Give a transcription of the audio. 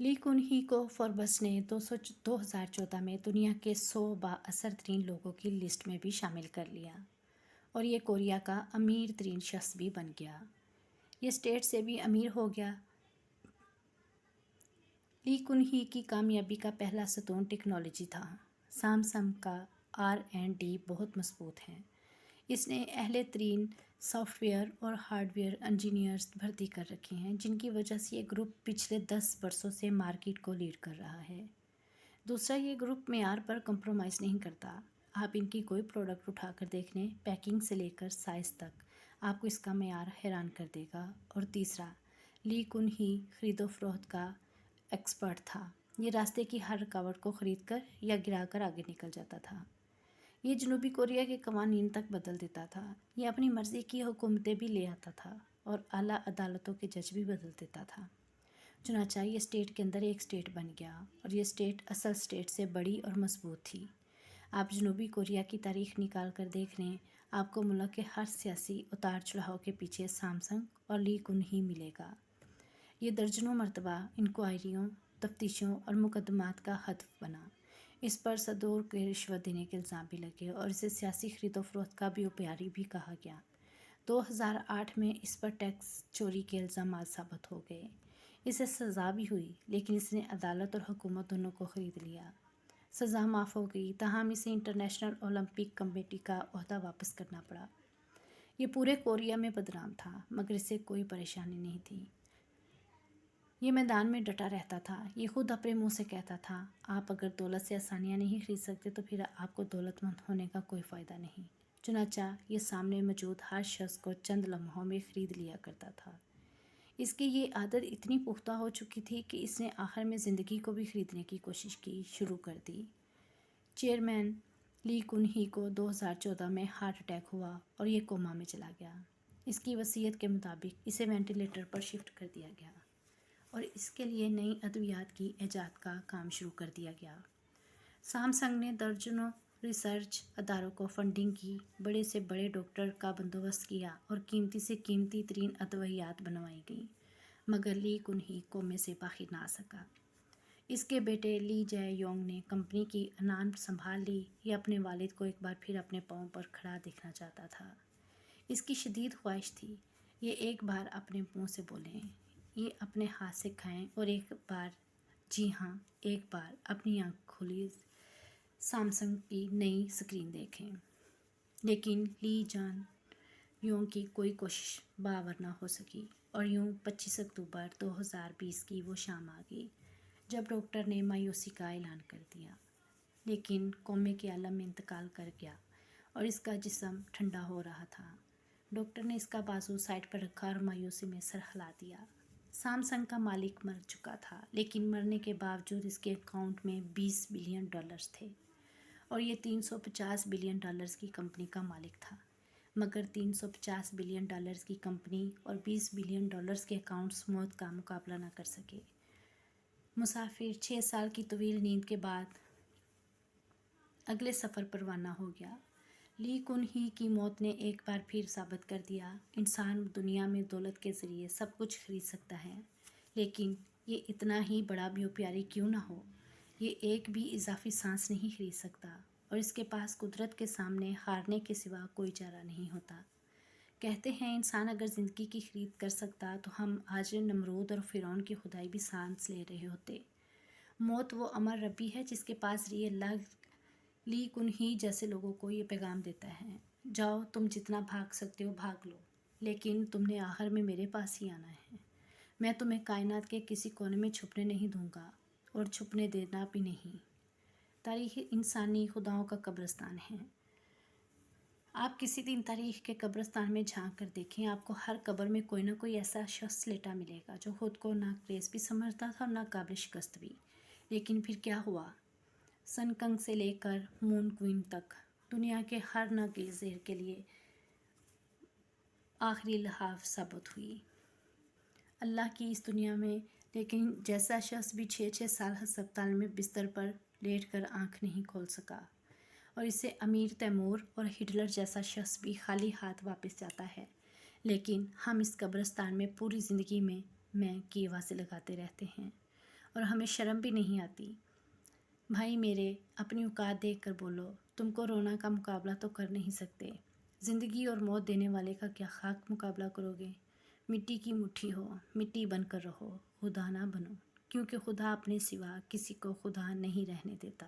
لی کن ہی کو فوربس نے 2014 میں دنیا کے 100 بااثر ترین لوگوں کی لسٹ میں بھی شامل کر لیا اور یہ کوریا کا امیر ترین شخص بھی بن گیا۔ یہ اسٹیٹ سے بھی امیر ہو گیا۔ لی کن ہی کی کامیابی کا پہلا ستون ٹیکنالوجی تھا۔ سامسنگ کا R&D بہت مضبوط ہے۔ اس نے اعلیٰ ترین سافٹ ویئر اور ہارڈ ویئر انجینئرز بھرتی کر رکھے ہیں، جن کی وجہ سے یہ گروپ پچھلے 10 برسوں سے مارکیٹ کو لیڈ کر رہا ہے۔ دوسرا، یہ گروپ معیار پر کمپرومائز نہیں کرتا۔ آپ ان کی کوئی پروڈکٹ اٹھا کر دیکھ لیں، پیکنگ سے لے کر سائز تک، آپ کو اس کا معیار حیران کر دے گا۔ اور تیسرا، لی کن ہی خرید و فروخت کا ایکسپرٹ تھا۔ یہ راستے کی ہر رکاوٹ کو خرید کر یا گرا کر آگے نکل جاتا تھا۔ یہ جنوبی کوریا کے قوانین تک بدل دیتا تھا۔ یہ اپنی مرضی کی حکومتیں بھی لے آتا تھا اور اعلیٰ عدالتوں کے جج بھی بدل دیتا تھا۔ چنانچہ یہ اسٹیٹ کے اندر ایک اسٹیٹ بن گیا اور یہ اسٹیٹ اصل اسٹیٹ سے بڑی اور مضبوط تھی۔ آپ جنوبی کوریا کی تاریخ نکال کر دیکھ لیں، آپ کو ملک کے ہر سیاسی اتار چڑھاؤ کے پیچھے سامسنگ اور لی کن ہی ملے گا۔ یہ درجنوں مرتبہ انکوائریوں، تفتیشوں اور مقدمات کا ہدف بنا۔ اس پر صدور کے رشوت دینے کے الزام بھی لگے اور اسے سیاسی خرید و فروخت کا بیوپیاری بھی کہا گیا۔ 2008 میں اس پر ٹیکس چوری کے الزامات ثابت ہو گئے۔ اسے سزا بھی ہوئی، لیکن اس نے عدالت اور حکومت دونوں کو خرید لیا۔ سزا معاف ہو گئی، تاہم اسے انٹرنیشنل اولمپک کمیٹی کا عہدہ واپس کرنا پڑا۔ یہ پورے کوریا میں بدنام تھا، مگر اسے کوئی پریشانی نہیں تھی۔ یہ میدان میں ڈٹا رہتا تھا۔ یہ خود اپنے منہ سے کہتا تھا، آپ اگر دولت سے آسانیاں نہیں خرید سکتے تو پھر آپ کو دولت مند ہونے کا کوئی فائدہ نہیں۔ چنانچہ یہ سامنے موجود ہر شخص کو چند لمحوں میں خرید لیا کرتا تھا۔ اس کی یہ عادت اتنی پختہ ہو چکی تھی کہ اس نے آخر میں زندگی کو بھی خریدنے کی کوشش کی شروع کر دی۔ چیئرمین لی کن ہی کو 2014 میں ہارٹ اٹیک ہوا اور یہ کوما میں چلا گیا۔ اس کی وصیت کے مطابق اسے وینٹیلیٹر پر شفٹ کر دیا گیا اور اس کے لیے نئی ادویات کی ایجاد کا کام شروع کر دیا گیا۔ سامسنگ نے درجنوں ریسرچ اداروں کو فنڈنگ کی، بڑے سے بڑے ڈاکٹر کا بندوبست کیا اور قیمتی سے قیمتی ترین ادویات بنوائی گئیں، مگر لی کن ہی کومے سے باہر نہ آ سکا۔ اس کے بیٹے لی جے یونگ نے کمپنی کی انان سنبھال لی۔ یہ اپنے والد کو ایک بار پھر اپنے پاؤں پر کھڑا دیکھنا چاہتا تھا۔ اس کی شدید خواہش تھی، یہ ایک بار اپنے منہ سے بولیں، یہ اپنے ہاتھ سے کھائیں اور ایک بار، جی ہاں ایک بار، اپنی آنکھ کھولی سامسنگ کی نئی اسکرین دیکھیں۔ لیکن لی جان یونگ کی کوئی کوشش باور نہ ہو سکی اور یوں 25 اکتوبر 2020 کی وہ شام آ گئی جب ڈاکٹر نے مایوسی کا اعلان کر دیا۔ لیکن کومے کے عالم میں انتقال کر گیا اور اس کا جسم ٹھنڈا ہو رہا تھا۔ ڈاکٹر نے اس کا بازو سائڈ پر رکھا اور مایوسی میں سر ہلا دیا۔ سامسنگ کا مالک مر چکا تھا، لیکن مرنے کے باوجود اس کے اکاؤنٹ میں $20 بلین تھے اور یہ $350 بلین کی کمپنی کا مالک تھا۔ مگر $350 بلین کی کمپنی اور $20 بلین کے اکاؤنٹس موت کا مقابلہ نہ کر سکے۔ مسافر 6 سال کی طویل نیند کے بعد اگلے سفر پر روانہ ہو گیا۔ لی کن ہی کی موت نے ایک بار پھر ثابت کر دیا، انسان دنیا میں دولت کے ذریعے سب کچھ خرید سکتا ہے، لیکن یہ اتنا ہی بڑا بیوپیاری کیوں نہ ہو، یہ ایک بھی اضافی سانس نہیں خرید سکتا اور اس کے پاس قدرت کے سامنے ہارنے کے سوا کوئی چارہ نہیں ہوتا۔ کہتے ہیں انسان اگر زندگی کی خرید کر سکتا تو ہم آج نمرود اور فرعون کی خدائی بھی سانس لے رہے ہوتے۔ موت وہ امر ربی ہے جس کے پاس رہی اللہ لی کن ہی جیسے لوگوں کو یہ پیغام دیتا ہے، جاؤ تم جتنا بھاگ سکتے ہو بھاگ لو، لیکن تم نے آخر میں میرے پاس ہی آنا ہے۔ میں تمہیں کائنات کے کسی کونے میں چھپنے نہیں دوں گا اور چھپنے دینا بھی نہیں۔ تاریخ انسانی خداؤں کا قبرستان ہے۔ آپ کسی دن تاریخ کے قبرستان میں جھانک کر دیکھیں، آپ کو ہر قبر میں کوئی نہ کوئی ایسا شخص لیٹا ملے گا جو خود کو ناقیس بھی سمجھتا تھا اور ناقابل شکست بھی۔ لیکن پھر کیا ہوا؟ سن کنگ سے لے کر مون کوئن تک دنیا کے ہر ناگزیر کے لیے آخری لحاظ ثابت ہوئی اللہ کی اس دنیا میں۔ لیکن جیسا شخص بھی 6 سال ہسپتال میں بستر پر لیٹ کر آنکھ نہیں کھول سکا، اور اسے امیر تیمور اور ہٹلر جیسا شخص بھی خالی ہاتھ واپس جاتا ہے، لیکن ہم اس قبرستان میں پوری زندگی میں کی آوازیں لگاتے رہتے ہیں اور ہمیں شرم بھی نہیں آتی۔ بھائی میرے، اپنی اوقات دیکھ کر بولو، تم کورونا کا مقابلہ تو کر نہیں سکتے، زندگی اور موت دینے والے کا کیا خاک مقابلہ کرو گے؟ مٹی کی مٹھی ہو، مٹی بن کر رہو، خدا نہ بنو، کیونکہ خدا اپنے سوا کسی کو خدا نہیں رہنے دیتا۔